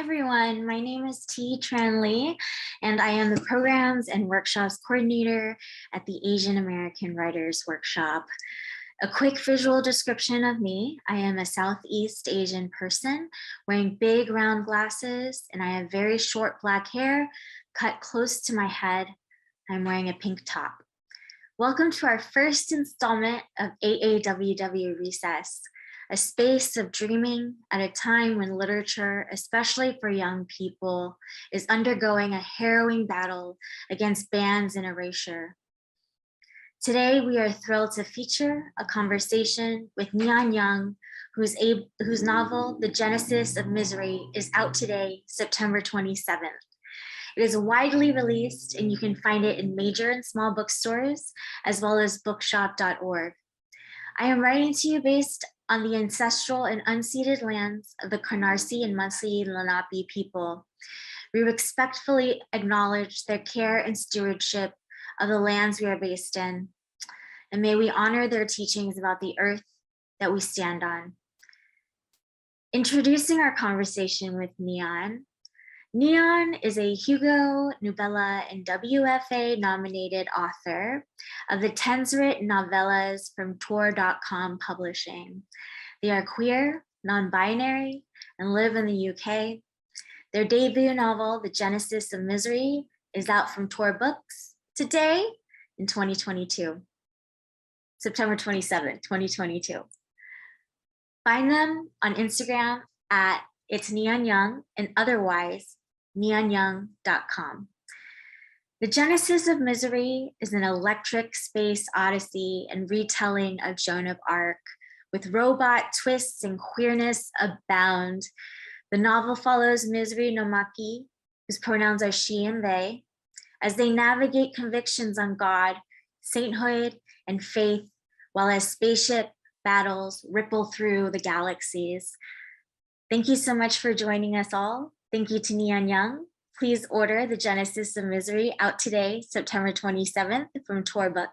everyone. My name is T. Tran Lee, and I am the Programs and Workshops Coordinator at the Asian American Writers Workshop. A quick visual description of me. I am a Southeast Asian person wearing big round glasses, and I have very short black hair cut close to my head. I'm wearing a pink top. Welcome to our first installment of AAWW Recess, a space of dreaming at a time when literature, especially for young people, is undergoing a harrowing battle against bans and erasure. Today, we are thrilled to feature a conversation with Neon Young, whose novel, The Genesis of Misery, is out today, September 27th. It is widely released, and you can find it in major and small bookstores, as well as bookshop.org. I am writing to you based on the ancestral and unceded lands of the Canarsie and Munsee Lenape people. We respectfully acknowledge their care and stewardship of the lands we are based in, and may we honor their teachings about the earth that we stand on. Introducing our conversation with Neon. Neon is a Hugo, Nubella, and WFA nominated author of the Tenswrit novellas from Tor.com Publishing. They are queer, non-binary, and live in the UK. Their debut novel, The Genesis of Misery, is out from Tor Books today in 2022, September 27th, 2022. Find them on Instagram at It's Neon Young and otherwise neonyoung.com. The Genesis of Misery is an electric space odyssey and retelling of Joan of Arc, with robot twists and queerness abound. The novel follows Misery no Maki, whose pronouns are she and they, as they navigate convictions on God, sainthood, and faith, while as spaceship battles ripple through the galaxies. Thank you so much for joining us all. Thank you to Neon Young. Please order The Genesis of Misery out today, September 27th from Tor Books.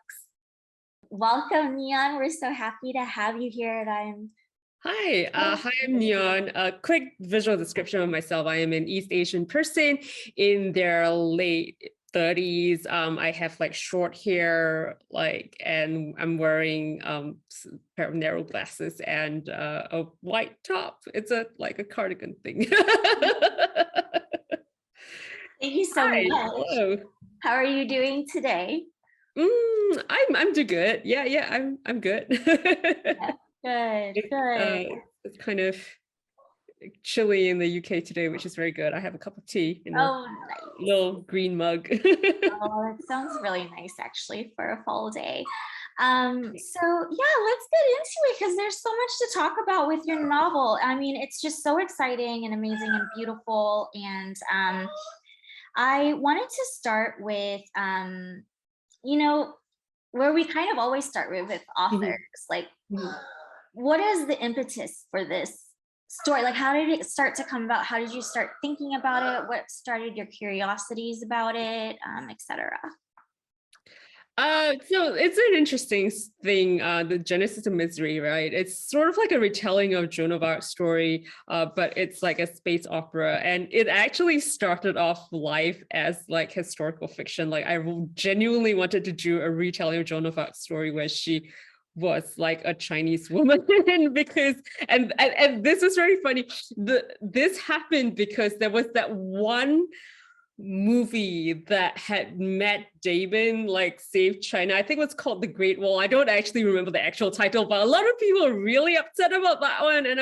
Welcome, Neon. We're so happy to have you here. Hi, I'm Neon. A quick visual description of myself. I am an East Asian person in their late 30s. I have like short hair, and I'm wearing a pair of narrow glasses and a white top. It's a cardigan thing. Thank you so much. Hello. How are you doing today? I'm doing good. Yeah, I'm good. Good. It's kind of chilly in the UK today, which is very good. I have a cup of tea in a little green mug. Oh, that sounds really nice actually for a fall day. So yeah, let's get into it because there's so much to talk about with your novel. I mean, it's just so exciting and amazing and beautiful. And I wanted to start with, where we kind of always start with authors, what is the impetus for this story? Like, how did it start to come about? How did you start thinking about it? What started your curiosities about it, etc.? So it's an interesting thing, the Genesis of Misery, right? It's sort of like a retelling of Joan of Arc's story, but it's like a space opera. And it actually started off life as like historical fiction. Like I genuinely wanted to do a retelling of Joan of Arc's story where she was like a Chinese woman because and this was very funny. This happened because there was that one movie that had Matt Damon like saved China. I think it was called The Great Wall. I don't actually remember the actual title, but a lot of people are really upset about that one. And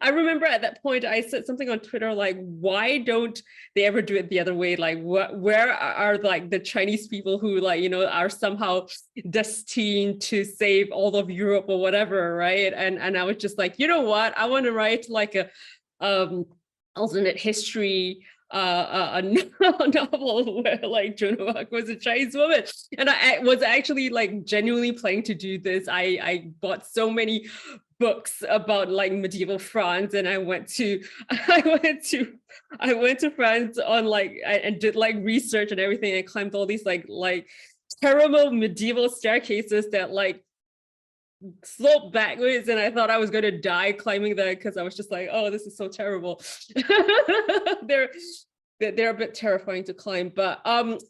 I remember at that point I said something on Twitter like, why don't they ever do it the other way? Like where are like the Chinese people who are somehow destined to save all of Europe or whatever, right? And I was just like, you know what? I want to write like a alternate history a novel where like Joan of Arc was a Chinese woman. And I was actually like genuinely planning to do this. I bought so many books about like medieval France, and I went to France on and did like research and everything, and climbed all these like terrible medieval staircases that like sloped backwards, and I thought I was going to die climbing there because I was just like, oh, this is so terrible. they're they're a bit terrifying to climb, but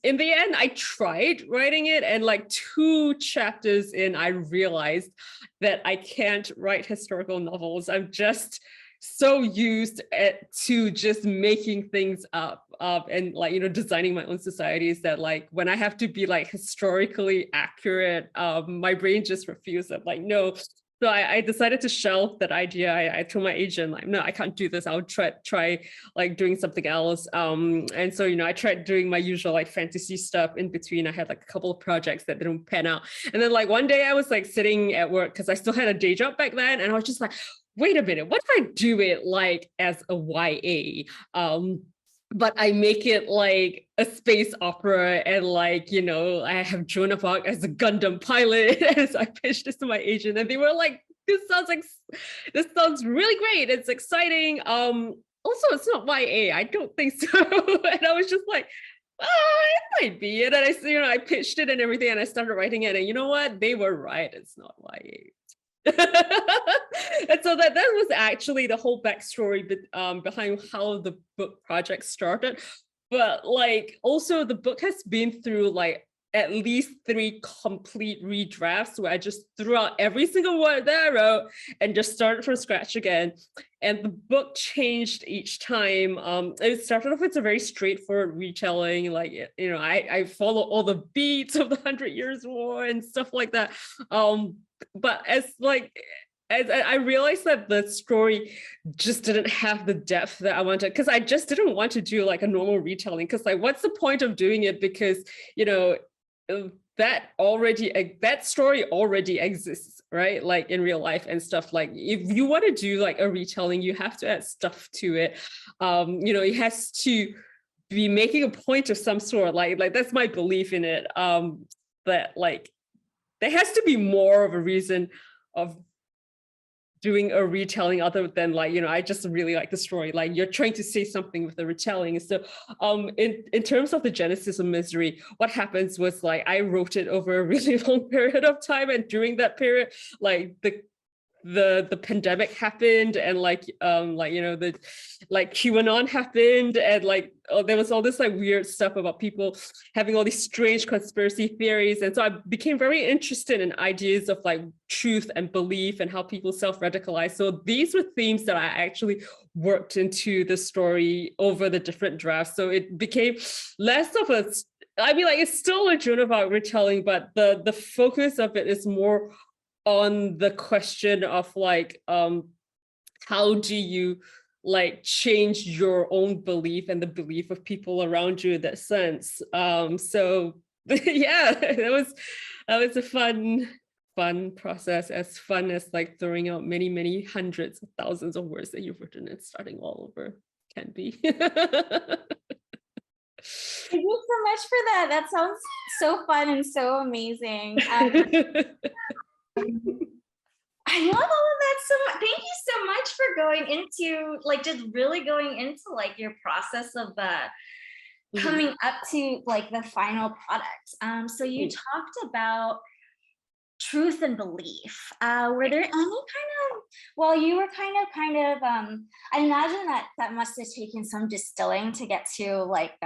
in the end I tried writing it, and like 2 chapters in I realized that I can't write historical novels. I'm just so used to just making things up and like, you know, designing my own societies, that like when I have to be like historically accurate, my brain just refused. I'm like, no. So I decided to shelve that idea. I told my agent, like, no, I can't do this. I'll try like doing something else. And so, you know, I tried doing my usual like fantasy stuff in between. I had like a couple of projects that didn't pan out. And then like one day I was like sitting at work because I still had a day job back then. And I was just like, wait a minute, what if I do it like as a YA? But I make it like a space opera, and like, you know, I have Joan of Arc as a Gundam pilot. As I pitched this to my agent, and they were like, this sounds really great. It's exciting. Also, it's not YA. I don't think so. And I was just like, it might be. And then I pitched it and everything, and I started writing it. And you know what? They were right. It's not YA. And so that was actually the whole backstory behind how the book project started. But like also the book has been through like at least 3 complete redrafts where I just threw out every single word that I wrote and just started from scratch again. And the book changed each time. It started off with a very straightforward retelling, like, you know, I follow all the beats of the 100 Years' War and stuff like that. But as I realized that the story just didn't have the depth that I wanted, because I just didn't want to do like a normal retelling, because like, what's the point of doing it? Because, you know, that story already exists, right? Like in real life and stuff. Like if you want to do like a retelling, you have to add stuff to it. You know, it has to be making a point of some sort. Like that's my belief in it. That like there has to be more of a reason of doing a retelling other than like, you know, I just really like the story. Like you're trying to say something with the retelling. So in terms of the genesis of Misery, what happens was like I wrote it over a really long period of time, and during that period, like the pandemic happened, and like you know, the like QAnon happened, and like there was all this like weird stuff about people having all these strange conspiracy theories. And so I became very interested in ideas of like truth and belief and how people self-radicalize. So these were themes that I actually worked into the story over the different drafts. So it became less of a, I mean, like it's still a Joan of Arc retelling, but the focus of it is more on the question of like how do you like change your own belief and the belief of people around you in that sense. So yeah, that was a fun process, as fun as like throwing out many hundreds of thousands of words that you've written and starting all over can be. Thank you so much for that. That sounds so fun and so amazing. I love all of that so much. Thank you so much for going into like just really going into like your process of coming up to like the final product. So you talked about truth and belief. Were there any kind of, well, you were kind of I imagine that must have taken some distilling to get to like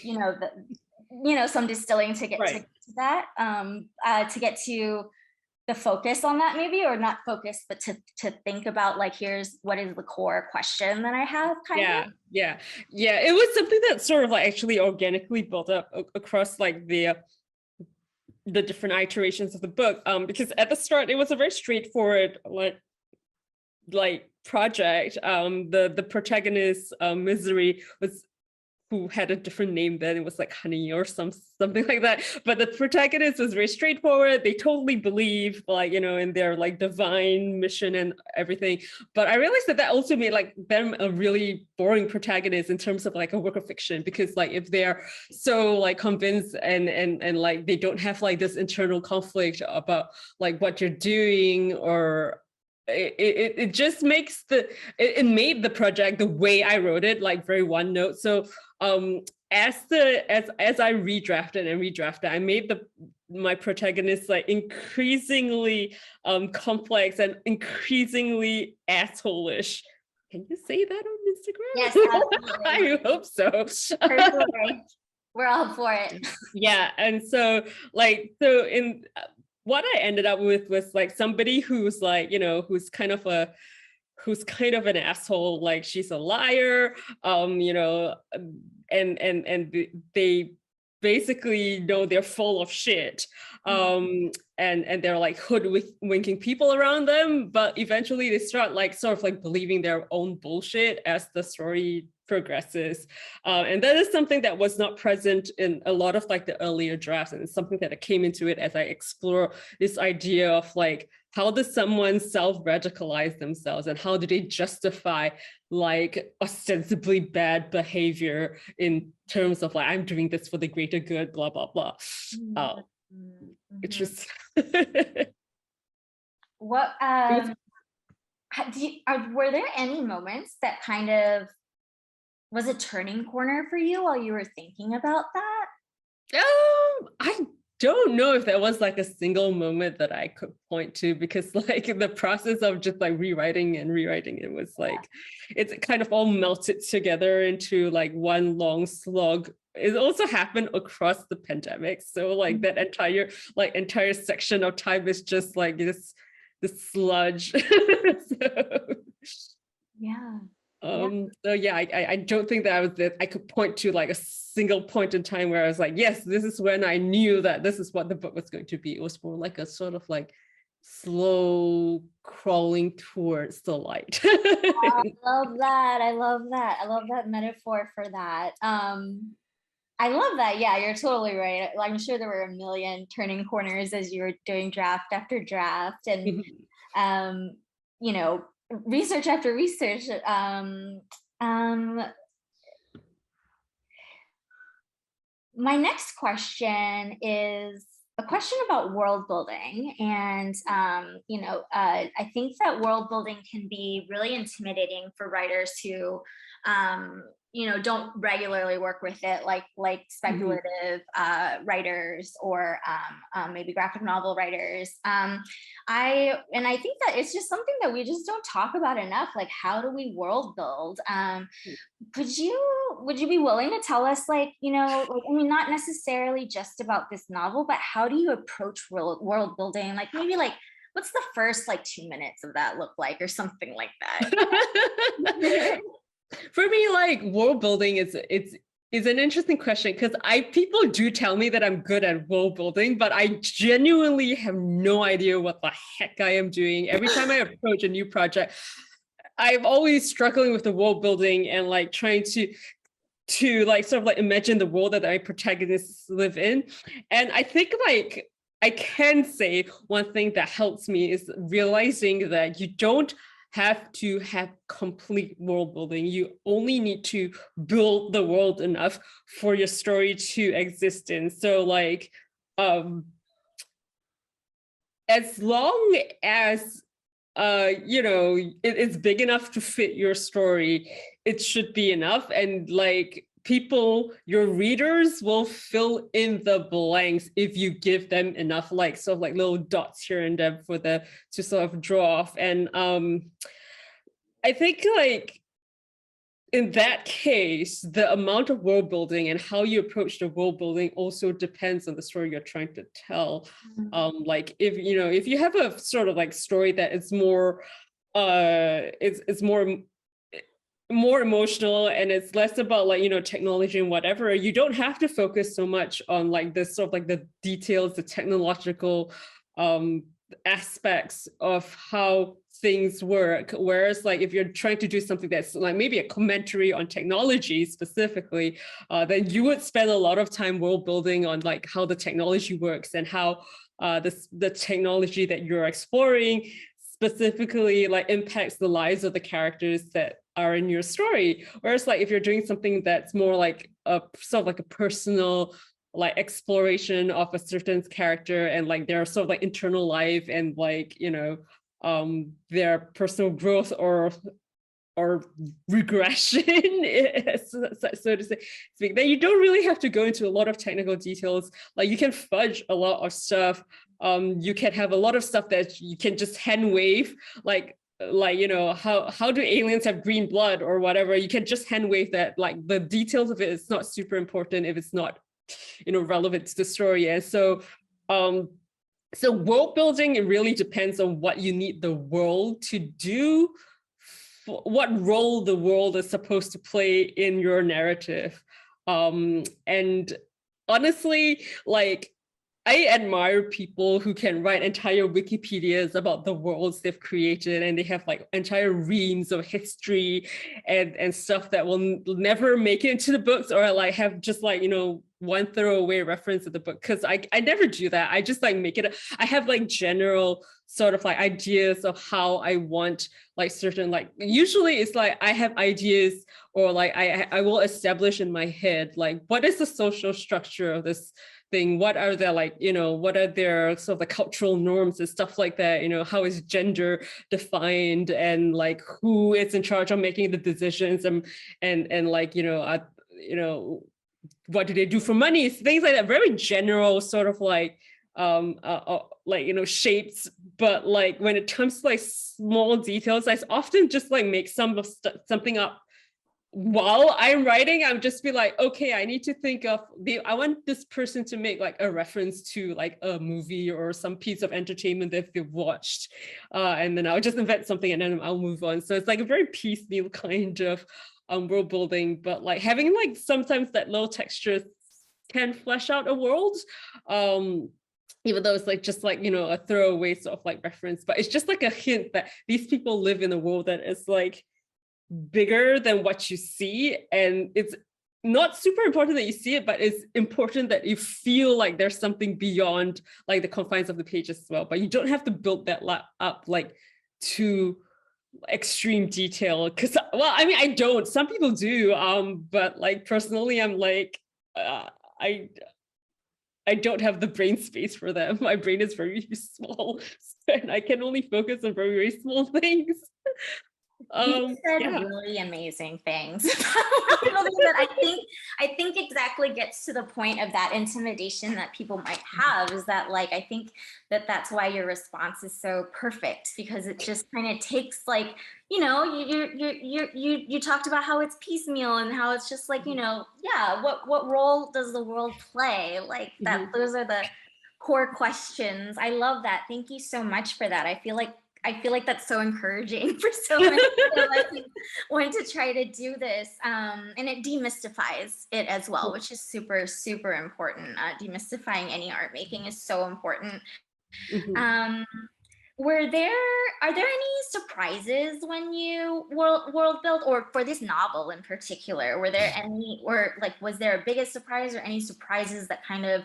you know, some distilling to get to that, to get to the focus on that, maybe, or not focus, but to think about like, here's what is the core question that I have, kind of. Yeah. It was something that sort of like actually organically built up across like the different iterations of the book. Because at the start it was a very straightforward like project. The protagonist, Misery, who had a different name then. It was like Honey or something like that. But the protagonist was very straightforward. They totally believe like, you know, in their like divine mission and everything. But I realized that also made like them a really boring protagonist in terms of like a work of fiction, because like if they're so like convinced and like they don't have like this internal conflict about like what you're doing, or it just makes it made the project, the way I wrote it, like very one note. So as I redrafted, I made my protagonist like increasingly complex and increasingly asshole-ish. Can you say that on Instagram? Yes, absolutely. I hope so. Personally, we're all for it. Yeah, and so like so in what I ended up with was like somebody who's like, you know, who's kind of an asshole, like she's a liar, you know, and they basically know they're full of shit, and they're like hoodwinking people around them, but eventually they start like sort of like believing their own bullshit as the story progresses, and that is something that was not present in a lot of like the earlier drafts, and it's something that I came into it as I explore this idea of like, how does someone self-radicalize themselves and how do they justify like ostensibly bad behavior in terms of like, I'm doing this for the greater good, blah, blah, blah. It's just... What, were there any moments that kind of was a turning corner for you while you were thinking about that? I don't know if there was like a single moment that I could point to, because like the process of just like rewriting it was like, it's kind of all melted together into like one long slog. It also happened across the pandemic. So like that entire section of time is just like this sludge. Yeah. So yeah, I don't think that I could point to like a single point in time where I was like, yes, this is when I knew that this is what the book was going to be. It was more like a sort of like slow crawling towards the light. I love that. I love that metaphor for that. I love that. Yeah, you're totally right. I'm sure there were a million turning corners as you were doing draft after draft, and you know, research after research. My next question is a question about world building, and you know, I think that world building can be really intimidating for writers who you know, don't regularly work with it, like speculative writers or maybe graphic novel writers. I think that it's just something that we just don't talk about enough. Like, how do we world build? Would you be willing to tell us, like, you know, like, I mean, not necessarily just about this novel, but how do you approach world building? Like, maybe like, what's the first like 2 minutes of that look like, or something like that? For me, like world building is an interesting question, because people do tell me that I'm good at world building, but I genuinely have no idea what the heck I am doing. Every time I approach a new project, I'm always struggling with the world building and like trying to like sort of like imagine the world that my protagonists live in. And I think like I can say one thing that helps me is realizing that you don't have to have complete world building. You only need to build the world enough for your story to exist in. So like, as long as you know, it's big enough to fit your story, it should be enough. And like your readers will fill in the blanks if you give them enough like sort of like little dots here and there for them to sort of draw off. And I think like in that case, the amount of world building and how you approach the world building also depends on the story you're trying to tell. Like if you have a sort of like story that is more it's more emotional and it's less about like, you know, technology and whatever, you don't have to focus so much on like this sort of like the details, the technological aspects of how things work. Whereas like if you're trying to do something that's like maybe a commentary on technology specifically, then you would spend a lot of time world building on like how the technology works and how the technology that you're exploring specifically like impacts the lives of the characters that are in your story. Whereas like if you're doing something that's more like a sort of like a personal like exploration of a certain character and like their sort of like internal life and like, you know, their personal growth or or regression, so to say, then you don't really have to go into a lot of technical details. Like you can fudge a lot of stuff. You can have a lot of stuff that you can just hand wave, like how do aliens have green blood or whatever. You can just hand wave that. Like the details of it is not super important if it's not relevant to the story. And so world building, it really depends on what you need the world to do, what role the world is supposed to play in your narrative. And honestly, like, I admire people who can write entire Wikipedias about the worlds they've created, and they have like entire reams of history and stuff that will never make it into the books, or like have just like, one throwaway reference of the book. Because I never do that. I just like make it. I have like general sort of like ideas of how I want like certain, like usually it's like I have ideas, or like I will establish in my head like what is the social structure of this thing, what are their like, what are their sort of the cultural norms and stuff like that, how is gender defined, and like who is in charge of making the decisions, and like, what do they do for money, things like that, very general sort of like shapes. But like when it comes to like small details, I often just like make something up while I'm writing. I'm just be like, okay, I need to think of I want this person to make like a reference to like a movie or some piece of entertainment that they've watched, and then I'll just invent something and then I'll move on. So it's like a very piecemeal kind of world building, but like having like sometimes that little texture can flesh out a world, even though it's like just like, a throwaway sort of like reference, but it's just like a hint that these people live in a world that is like bigger than what you see. And it's not super important that you see it, but it's important that you feel like there's something beyond like the confines of the page as well. But you don't have to build that up like to extreme detail, because I don't, some people do, but like personally I'm like, I don't have the brain space for them. My brain is very small, and I can only focus on very, very small things. You said really amazing things. That I think exactly gets to the point of that intimidation that people might have, is that like, I think that's why your response is so perfect, because it just kind of takes like, you talked about how it's piecemeal and how it's just like, what role does the world play? Like that, those are the core questions. I love that. Thank you so much for that. I feel like that's so encouraging for so many of us who want to try to do this. And it demystifies it as well, which is super, super important. Demystifying any art making is so important. Are there any surprises when you world build, or for this novel in particular? Were there any, or like, was there a biggest surprise or any surprises that kind of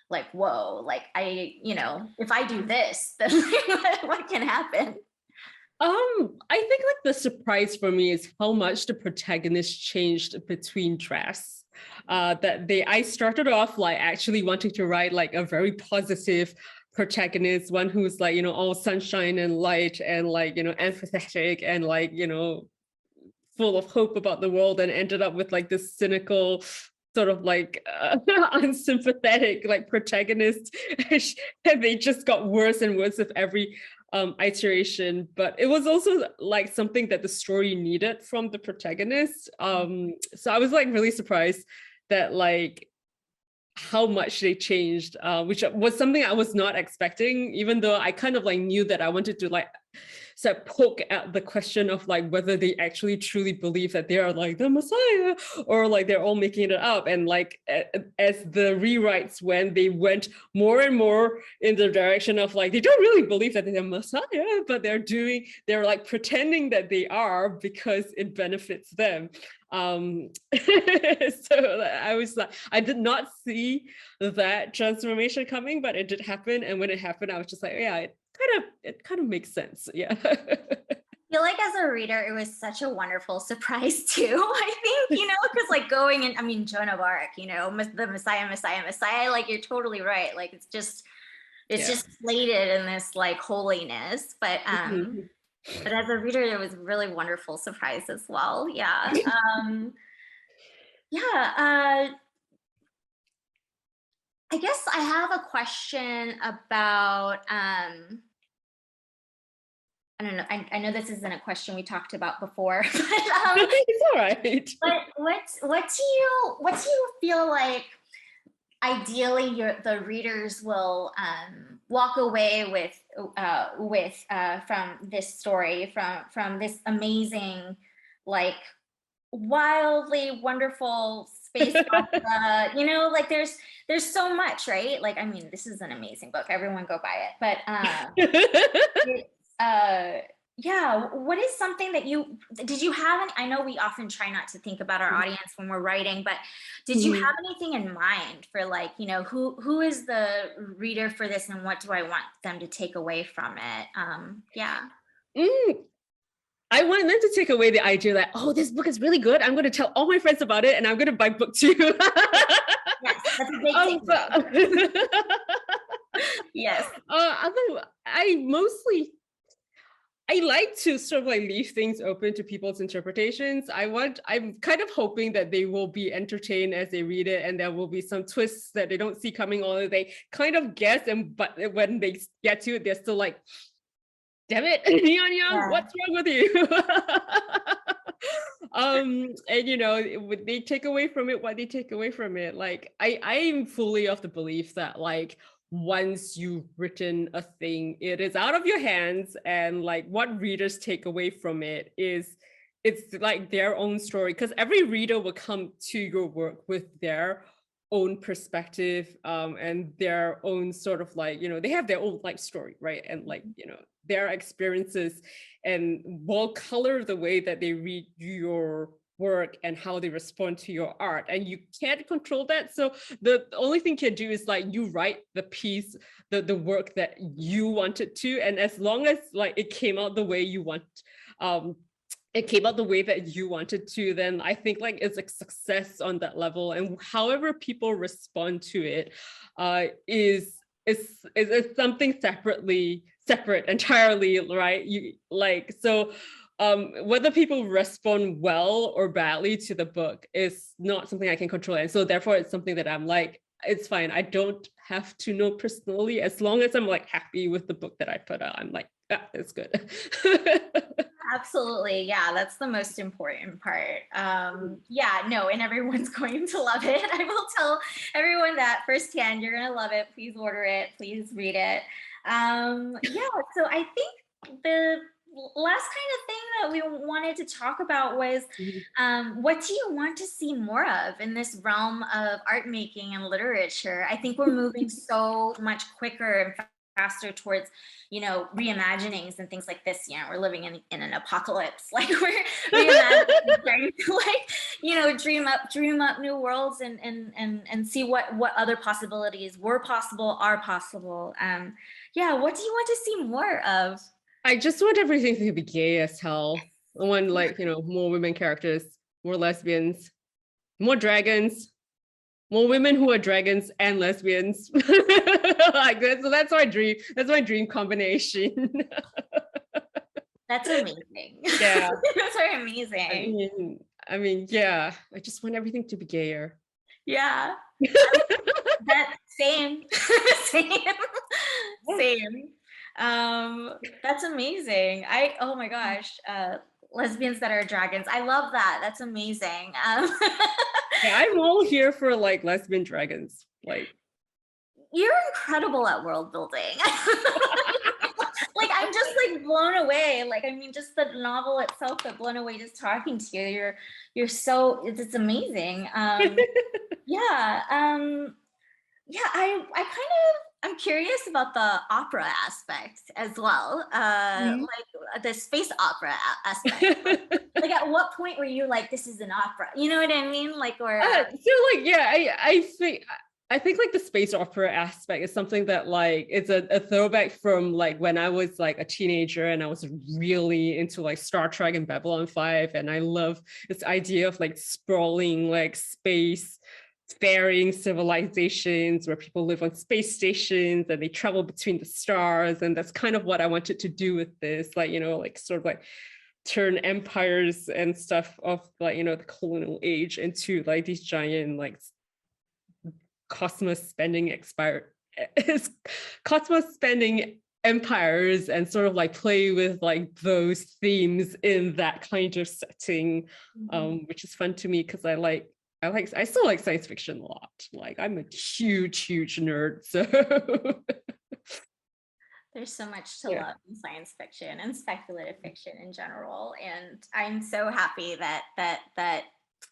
like, whoa, like if I do this, then what can happen? I think like the surprise for me is how much the protagonist changed between drafts. I started off like actually wanting to write like a very positive protagonist, one who's like, all sunshine and light and like, empathetic and like, full of hope about the world, and ended up with like this cynical sort of like unsympathetic like protagonist. And they just got worse and worse with every iteration. But it was also like something that the story needed from the protagonist. So I was like really surprised that like how much they changed, which was something I was not expecting, even though I kind of like knew that I wanted to like poke at the question of like whether they actually truly believe that they are like the Messiah, or like they're all making it up. And like as the rewrites went, they went more and more in the direction of like they don't really believe that they're Messiah, but they're like pretending that they are because it benefits them. So I was like, I did not see that transformation coming, but it did happen. And when it happened, I was just like, yeah, it kind of makes sense. Yeah. I feel like as a reader, it was such a wonderful surprise too. I think, because like going in, I mean, Joan of Arc, the Messiah, like you're totally right. Like it's just slated in this like holiness. But But as a reader, it was a really wonderful surprise as well. Yeah. Yeah. I guess I have a question about I don't know. I know this isn't a question we talked about before, It's all right. but what do you feel like ideally the readers will walk away with from this story, from this amazing, like wildly wonderful space opera, you know, like there's so much, right? Like, I mean, this is an amazing book, everyone go buy it, but it's, yeah, what is something that did you have any, I know we often try not to think about our audience when we're writing, but did you have anything in mind for, like, you know, who is the reader for this and what do I want them to take away from it? Yeah. Mm, I want them to take away the idea that, oh, this book is really good. I'm going to tell all my friends about it and I'm going to buy book 2. Yes, that's a big thing. Yes. I like to sort of like leave things open to people's interpretations. I'm kind of hoping that they will be entertained as they read it, and there will be some twists that they don't see coming, or they kind of guess, but when they get to it, they're still like, damn it, Neon Young, Yeah. what's wrong with you? And you know, would they take away from it what they take away from it? Like, I'm fully of the belief that, like, once you've written a thing, it is out of your hands, and like what readers take away from it is, it's like their own story, because every reader will come to your work with their own perspective, and their own sort of, like, you know, they have their own life story, right? And like, you know, their experiences and will color the way that they read your work and how they respond to your art, and you can't control that. So the only thing you can do is, like, you write the piece, the work that you wanted to, and as long as, like, it came out the way you want, it came out the way that you wanted to, then I think, like, it's a success on that level. And however people respond to it is something separate entirely, right? You like, so whether people respond well or badly to the book is not something I can control, and so therefore it's something that I'm like, it's fine, I don't have to know personally. As long as I'm like happy with the book that I put out, I'm like, ah, it's good. Absolutely. Yeah, that's the most important part. Yeah, no, and everyone's going to love it. I will tell everyone that firsthand. You're going to love it. Please order it. Please read it. Yeah, so I think the last kind of thing that we wanted to talk about was what do you want to see more of in this realm of art making and literature? I think we're moving so much quicker and faster towards, you know, reimaginings and things like this. You know, we're living in an apocalypse. Like, we're reimagining, trying to, like, you know, dream up new worlds and see what other possibilities are possible. Yeah, what do you want to see more of? I just want everything to be gay as hell. I want, like, you know, more women characters, more lesbians, more dragons, more women who are dragons and lesbians. Like, that's my dream. That's my dream combination. That's amazing. Yeah. That's very amazing. I mean, yeah. I just want everything to be gayer. Yeah. That same. Same. Same. That's amazing. Oh my gosh, lesbians that are dragons. I love that. That's amazing. Yeah, I'm all here for, like, lesbian dragons. Like, you're incredible at world building. Like, I'm just, like, blown away. Like, I mean, just the novel itself, but blown away just talking to you. You're so, it's amazing. Yeah. Yeah, I'm curious about the opera aspect as well. Like the space opera aspect. Like, at what point were you like, this is an opera? You know what I mean? Like, or so, like, yeah, I think like the space opera aspect is something that, like, it's a throwback from, like, when I was like a teenager and I was really into, like, Star Trek and Babylon 5, and I love this idea of, like, sprawling, like, space varying civilizations where people live on space stations and they travel between the stars. And that's kind of what I wanted to do with this, like, like sort of like turn empires and stuff of like, the colonial age into like these giant like cosmos spending cosmos spending empires, and sort of like play with like those themes in that kind of setting, which is fun to me because I still like science fiction a lot. Like I'm a huge nerd. So There's so much to yeah. love in science fiction and speculative fiction in general, and I'm so happy that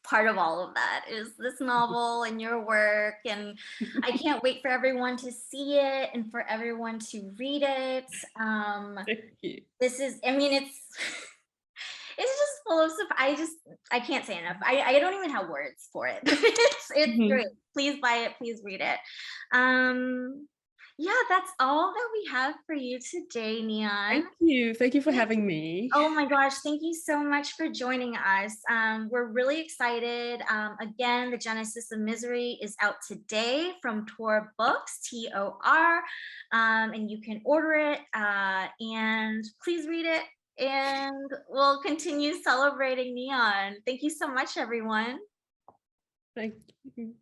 part of all of that is this novel and your work, and I can't wait for everyone to see it and for everyone to read it. Thank you. This is, I mean, it's it's just full of stuff. I can't say enough. I don't even have words for it. It's great. Please buy it. Please read it. Yeah, that's all that we have for you today, Neon. Thank you for having me. Oh my gosh, thank you so much for joining us. We're really excited. Again, The Genesis of Misery is out today from Tor Books, TOR, and you can order it, and please read it, and we'll continue celebrating Neon. Thank you so much, everyone. Thank you.